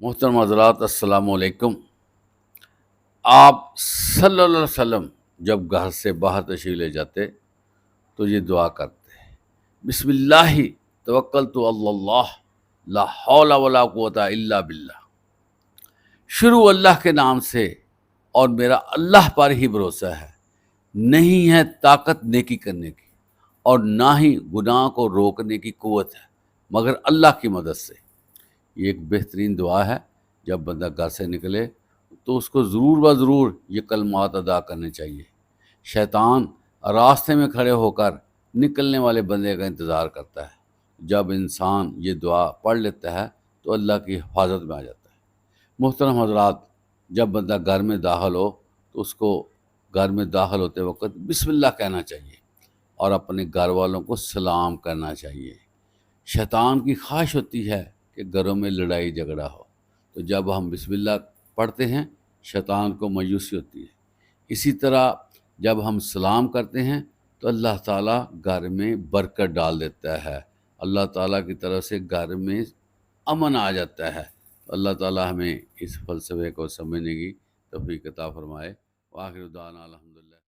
محترم حضرات، السلام علیکم۔ آپ صلی اللہ علیہ وسلم جب گھر سے باہر تشریف لے جاتے تو یہ دعا کرتے: بسم اللہ توکلت علی اللہ لا حول ولا قوت الا باللہ۔ شروع اللہ کے نام سے اور میرا اللہ پر ہی بھروسہ ہے، نہیں ہے طاقت نیکی کرنے کی اور نہ ہی گناہ کو روکنے کی قوت ہے مگر اللہ کی مدد سے۔ یہ ایک بہترین دعا ہے۔ جب بندہ گھر سے نکلے تو اس کو ضرور و ضرور یہ کلمات ادا کرنے چاہیے۔ شیطان راستے میں کھڑے ہو کر نکلنے والے بندے کا انتظار کرتا ہے۔ جب انسان یہ دعا پڑھ لیتا ہے تو اللہ کی حفاظت میں آ جاتا ہے۔ محترم حضرات، جب بندہ گھر میں داخل ہو تو اس کو گھر میں داخل ہوتے وقت بسم اللہ کہنا چاہیے اور اپنے گھر والوں کو سلام کرنا چاہیے۔ شیطان کی خواہش ہوتی ہے کہ گھروں میں لڑائی جھگڑا ہو، تو جب ہم بسم اللہ پڑھتے ہیں شیطان کو مایوسی ہوتی ہے۔ اسی طرح جب ہم سلام کرتے ہیں تو اللہ تعالیٰ گھر میں برکت ڈال دیتا ہے، اللہ تعالیٰ کی طرف سے گھر میں امن آ جاتا ہے۔ اللہ تعالیٰ ہمیں اس فلسفے کو سمجھنے کی توفیق عطا فرمائے۔ وآخر دعوانا الحمدللہ۔